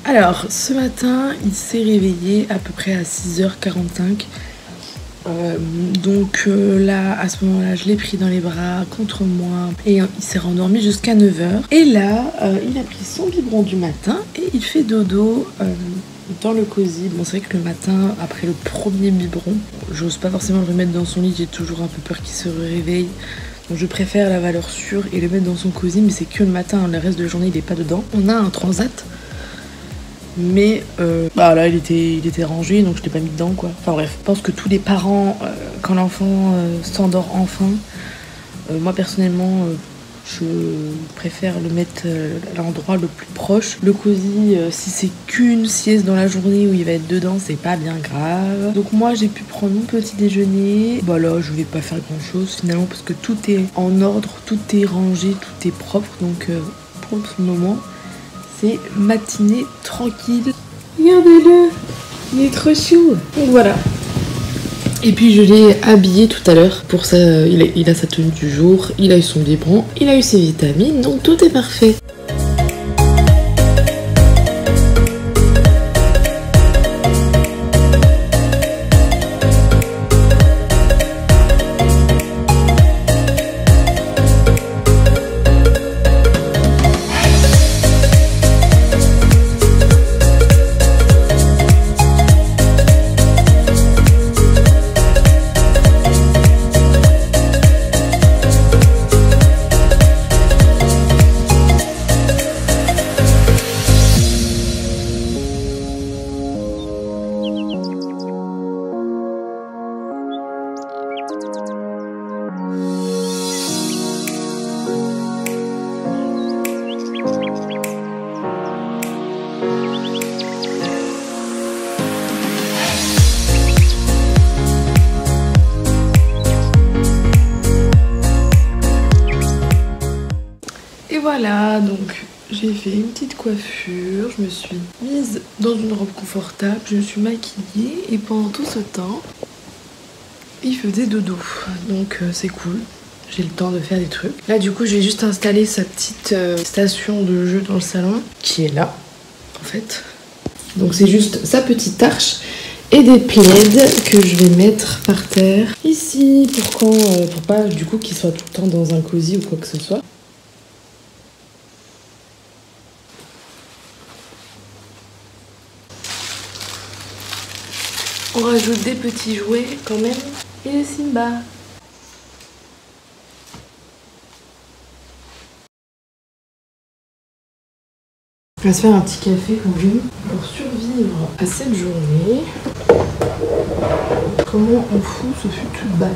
Alors, ce matin, il s'est réveillé à peu près à 6h45. Là, à ce moment-là, je l'ai pris dans les bras contre moi et il s'est rendormi jusqu'à 9h. Et là, il a pris son biberon du matin et il fait dodo dans le cosy. Bon, c'est vrai que le matin, après le premier biberon, j'ose pas forcément le remettre dans son lit. J'ai toujours un peu peur qu'il se réveille. Donc je préfère la valeur sûre et le mettre dans son cosy, mais c'est que le matin, le reste de la journée, il est pas dedans. On a un transat. Mais là il était rangé, donc je l'ai pas mis dedans quoi. Enfin bref, je pense que tous les parents, quand l'enfant s'endort enfin, moi personnellement je préfère le mettre à l'endroit le plus proche. Le cosy, si c'est qu'une sieste dans la journée où il va être dedans, c'est pas bien grave. Donc moi j'ai pu prendre mon petit déjeuner. Bah là je vais pas faire grand chose finalement parce que tout est en ordre, tout est rangé, tout est propre. Donc pour ce moment c'est matinée tranquille. Regardez-le, il est trop chou. Donc voilà. Et puis je l'ai habillé tout à l'heure. Pour ça, il a sa tenue du jour, il a eu son biberon, il a eu ses vitamines, donc tout est parfait. Et voilà, donc j'ai fait une petite coiffure, je me suis mise dans une robe confortable, je me suis maquillée et pendant tout ce temps, il faisait dodo. Donc c'est cool, j'ai le temps de faire des trucs. Là du coup, je vais juste installer sa petite station de jeu dans le salon, qui est là, en fait. Donc c'est juste sa petite arche et des plaids que je vais mettre par terre ici, pour pas du coup qu'il soit tout le temps dans un cosy ou quoi que ce soit. On rajoute des petits jouets quand même. Et le Simba. On va se faire un petit café quand même. Pour survivre à cette journée, comment on fout ce futu bac?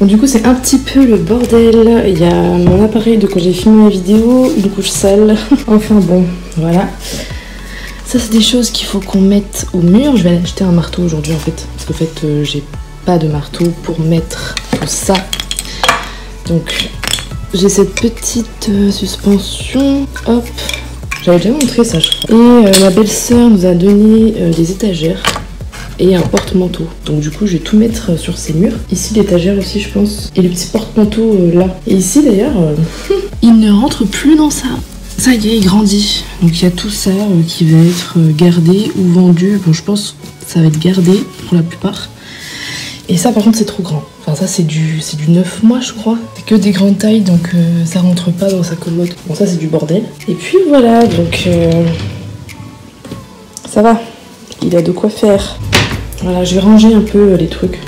Bon, du coup c'est un petit peu le bordel, il y a mon appareil de quand j'ai filmé la vidéo, une couche sale, enfin bon, voilà. Ça c'est des choses qu'il faut qu'on mette au mur. Je vais aller acheter un marteau aujourd'hui en fait, parce qu'en fait j'ai pas de marteau pour mettre tout ça. Donc j'ai cette petite suspension, hop, j'avais déjà montré ça je crois. Et ma belle-sœur nous a donné des étagères et un porte-manteau. Donc du coup je vais tout mettre sur ces murs. Ici l'étagère aussi je pense. Et le petit porte-manteau là. Et ici d'ailleurs, il ne rentre plus dans ça. Ça y est, il grandit. Donc il y a tout ça qui va être gardé ou vendu. Bon je pense que ça va être gardé pour la plupart. Et ça par contre c'est trop grand. Enfin ça c'est du 9 mois je crois. C'est que des grandes tailles donc ça rentre pas dans sa commode. Bon ça c'est du bordel. Et puis voilà donc ça va. Il a de quoi faire. Voilà, je vais ranger un peu les trucs.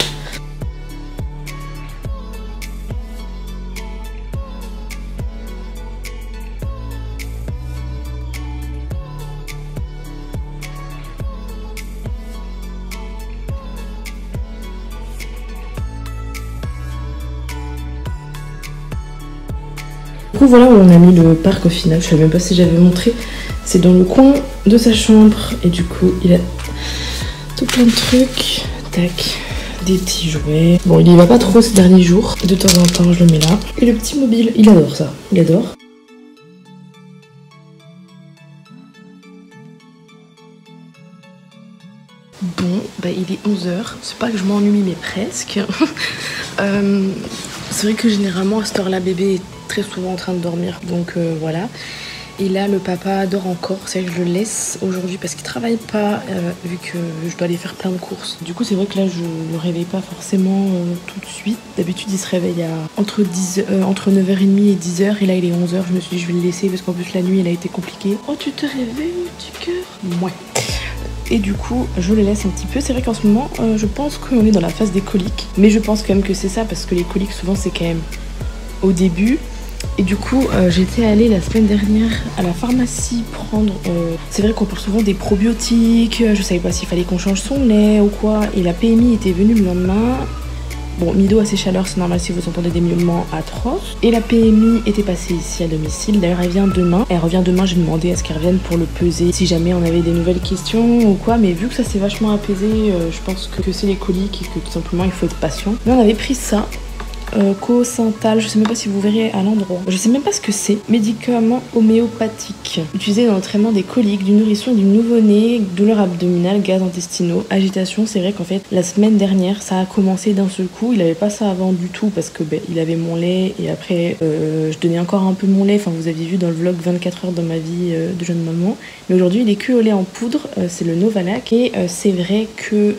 coup voilà où on a mis le parc au final. Je sais même pas si j'avais montré. C'est dans le coin de sa chambre. Et du coup il a tout plein de trucs. Tac. Des petits jouets. Bon, il y va pas trop ces derniers jours. De temps en temps, je le mets là. Et le petit mobile, il adore ça. Il adore. Bon, bah il est 11h. C'est pas que je m'ennuie, mais presque. C'est vrai que généralement, à cette heure-là, bébé est très souvent en train de dormir. Donc voilà. Et là, le papa dort encore. C'est vrai que je le laisse aujourd'hui parce qu'il travaille pas, vu que je dois aller faire plein de courses. Du coup, c'est vrai que là, je le réveille pas forcément tout de suite. D'habitude, il se réveille entre 9h30 et 10h. Et là, il est 11h. Je me suis dit, je vais le laisser parce qu'en plus, la nuit, elle a été compliquée. Oh, tu te réveilles, petit cœur? Ouais. Et du coup, je le laisse un petit peu. C'est vrai qu'en ce moment, je pense qu'on est dans la phase des coliques. Mais je pense quand même que c'est ça parce que les coliques, souvent, c'est quand même au début. Et du coup, j'étais allée la semaine dernière à la pharmacie prendre... c'est vrai qu'on parle souvent des probiotiques. Je savais pas s'il fallait qu'on change son lait ou quoi. Et la PMI était venue le lendemain. Bon, Mido a ses chaleurs, c'est normal si vous entendez des miaulements atroces. Et la PMI était passée ici à domicile. D'ailleurs, elle vient demain. Elle revient demain, j'ai demandé à ce qu'elle revienne pour le peser. Si jamais on avait des nouvelles questions ou quoi. Mais vu que ça s'est vachement apaisé, je pense que c'est les coliques et que tout simplement, il faut être patient. Mais on avait pris ça. Cosantal, je sais même pas si vous verrez à l'endroit. Je sais même pas ce que c'est. Médicament homéopathique. Utilisé dans le traitement des coliques, du nourrisson et du nouveau-né, douleurs abdominales, gaz intestinaux, agitation. C'est vrai qu'en fait, la semaine dernière, ça a commencé d'un seul coup. Il avait pas ça avant du tout parce que il avait mon lait et après, je donnais encore un peu mon lait. Enfin, vous aviez vu dans le vlog 24 heures dans ma vie de jeune maman. Mais aujourd'hui, il est que au lait en poudre. C'est le Novalac et c'est vrai que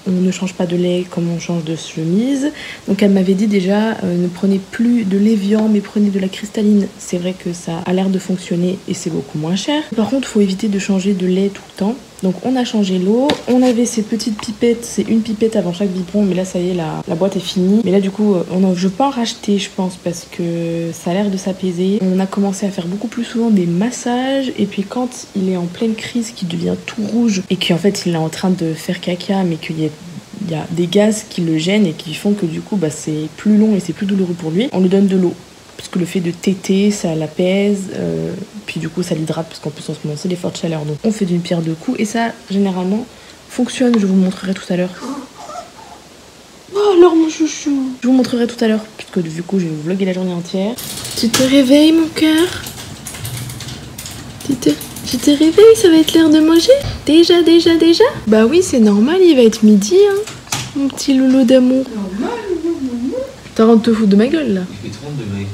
on ne change pas de lait comme on change de chemise. Donc, elle m'avait dit déjà ne prenez plus de l'Evian mais prenez de la cristalline. C'est vrai que ça a l'air de fonctionner et c'est beaucoup moins cher. Par contre, il faut éviter de changer de lait tout le temps. Donc on a changé l'eau. On avait ces petites pipettes, c'est une pipette avant chaque biberon, mais là ça y est, la boîte est finie. Mais là du coup, je peux en racheter je pense parce que ça a l'air de s'apaiser. On a commencé à faire beaucoup plus souvent des massages et puis quand il est en pleine crise, qu'il devient tout rouge et qu'en fait il est en train de faire caca mais qu'il y a des gaz qui le gênent et qui font que du coup c'est plus long et c'est plus douloureux pour lui. On lui donne de l'eau parce que le fait de téter ça l'apaise, puis du coup ça l'hydrate parce qu'en plus en ce moment c'est les fortes chaleurs, donc on fait d'une pierre deux coups et ça généralement fonctionne. Je vous montrerai tout à l'heure. Oh alors mon chouchou, je vous montrerai tout à l'heure puisque du coup je vais vous vlogger la journée entière. Tu te réveilles mon cœur? Tu te réveilles, ça va être l'heure de manger? Déjà? Bah oui, c'est normal, il va être midi, hein, mon petit loulou d'amour. Normal, t'as honte de te foutre de ma gueule, là? Je vais te rendre de ma gueule.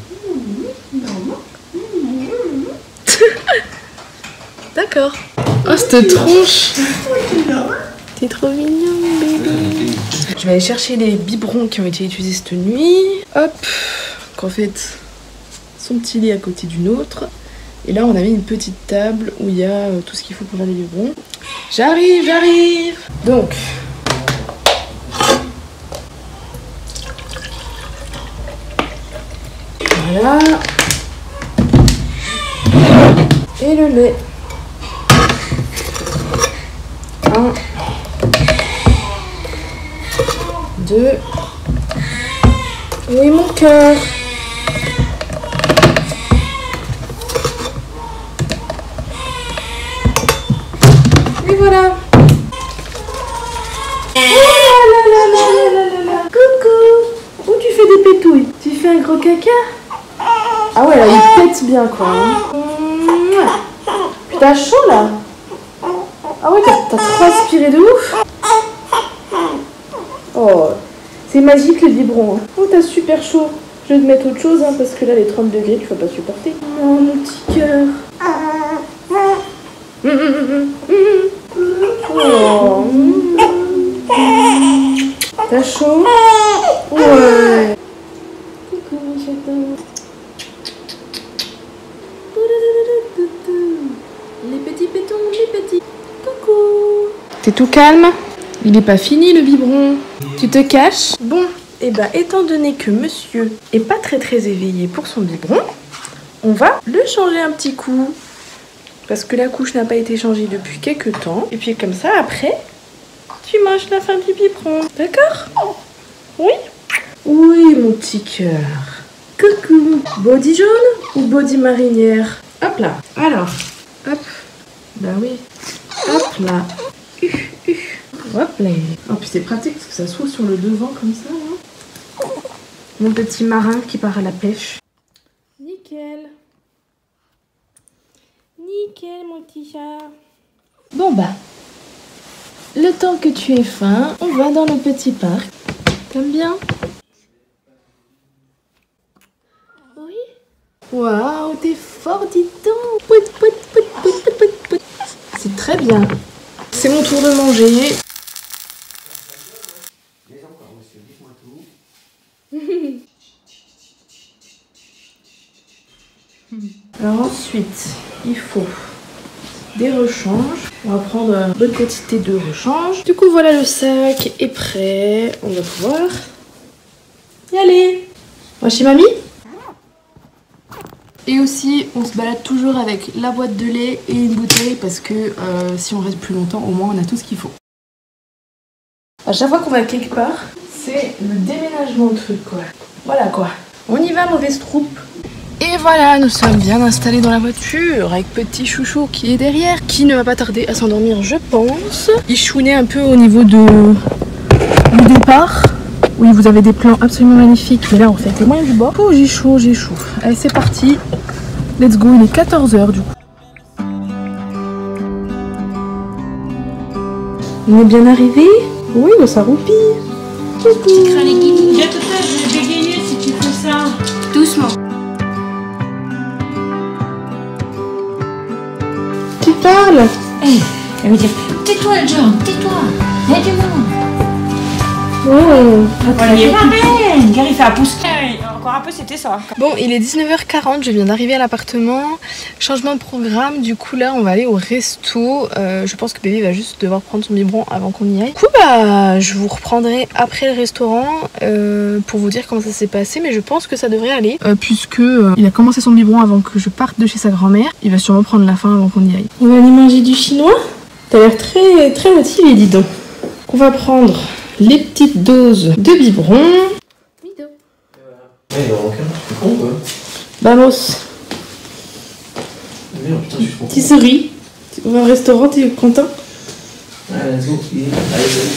D'accord. Oh, cette tronche! T'es trop mignon, bébé. Je vais aller chercher les biberons qui ont été utilisés cette nuit. Hop, qu'en fait, son petit lit à côté d'une autre. Et là, on a mis une petite table où il y a tout ce qu'il faut pour faire les biberons. J'arrive. Donc, voilà. Et le lait. 1, 2. Oui, mon cœur. Et voilà. Oh là. Coucou. Où tu fais des pétouilles? Tu fais un gros caca? Ah ouais, là, il pète bien, quoi. T'as chaud, là? Ah ouais, t'as trop aspiré de ouf. Oh, c'est magique, le biberon. Hein. Oh, t'as super chaud. Je vais te mettre autre chose, hein, parce que là, les 30 degrés, tu vas pas supporter. Oh, mon petit cœur. Oh. T'as chaud? Ouais. Coucou, mon chaton. Les petits pétons, les petits. Coucou. T'es tout calme? Il est pas fini le biberon. Tu te caches? Bon, et bah étant donné que monsieur est pas très éveillé pour son biberon, on va le changer un petit coup. Parce que la couche n'a pas été changée depuis quelques temps. Et puis comme ça, après, tu manges la fin du biberon. D'accord? Oui? Oui, mon petit cœur. Coucou. Body jaune ou body marinière? Hop là. Alors, hop. Bah oui. Hop là. Hop là. Oh, puis c'est pratique parce que ça s'ouvre sur le devant comme ça. Hein. Mon petit marin qui part à la pêche. Nickel. Nickel, mon petit chat. Bon bah, le temps que tu aies faim, on va dans le petit parc. T'aimes bien? Oui. Waouh, t'es fort, dis donc. Pout, pout, pout, pout, pout, pout, pout. C'est très bien. C'est mon tour de manger. Alors ensuite, il faut des rechanges. On va prendre une bonne quantité de rechanges. Du coup, voilà, le sac est prêt. On va pouvoir y aller. On va chez mamie. Et aussi, on se balade toujours avec la boîte de lait et une bouteille parce que si on reste plus longtemps, au moins on a tout ce qu'il faut. À chaque fois qu'on va quelque part, c'est le déménagement de trucs quoi. Voilà quoi. On y va, mauvaise troupe. Et voilà, nous sommes bien installés dans la voiture avec petit chouchou qui est derrière, qui ne va pas tarder à s'endormir, je pense. Il chounait un peu au niveau du départ. Oui, vous avez des plans absolument magnifiques, mais là on fait avec les moyens du bord. Oh, j'ai chaud, j'ai chaud. Allez, c'est parti. Let's go, il est 14 h du coup. On est bien arrivé? Oui, mais ça roupille. Tu crains les guillemets. Viens te faire, je vais bégayer si tu fais ça. Doucement. Tu parles? Hey, elle veut dire tais-toi, John, tais-toi. Il y a du monde. Oh, Voilà, il est pareil. Gary fait un pouce. Encore un peu, c'était ça. Bon, il est 19 h 40, je viens d'arriver à l'appartement. Changement de programme, du coup là on va aller au resto. Je pense que bébé va juste devoir prendre son biberon avant qu'on y aille. Du coup bah je vous reprendrai après le restaurant pour vous dire comment ça s'est passé, mais je pense que ça devrait aller. Puisque il a commencé son biberon avant que je parte de chez sa grand-mère. Il va sûrement prendre la faim avant qu'on y aille. On va aller manger du chinois. T'as l'air très, très motivé, dis donc. On va prendre les petites doses de biberon. Ouais, il en manque un, tu fais con quoi. Vamos. Merde, putain, je suis trop con. Tu souris. On va au restaurant, t'es content? Allez, let's go. Allez, salut.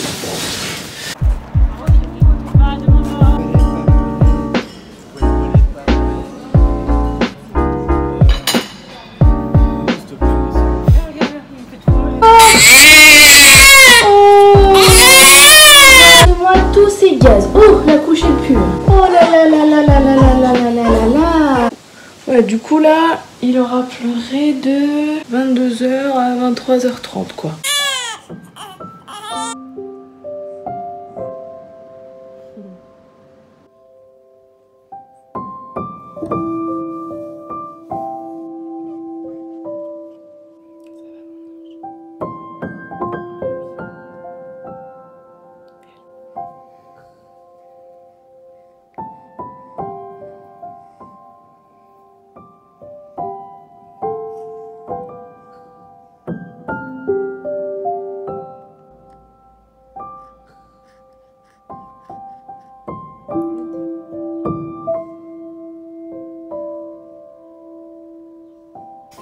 Moi tous ces gaz. Oh, la couche est pure. Oh là là là là là là là là là là là là. Ouais, du coup là, il aura pleuré de 22 h à 23 h 30 quoi.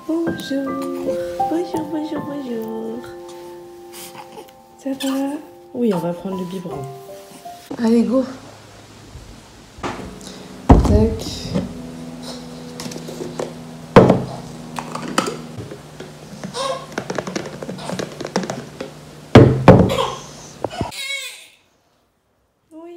Bonjour, bonjour, bonjour, bonjour. Ça va? Oui, on va prendre le biberon. Allez, go. Tac. Oui.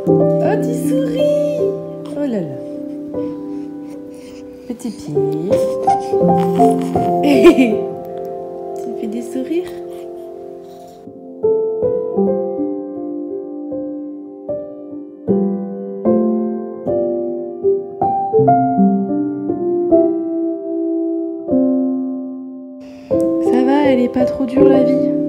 Oh, tu souris. Oh là là. Petit pied. Tu fais des sourires? Ça va, elle est pas trop dure la vie?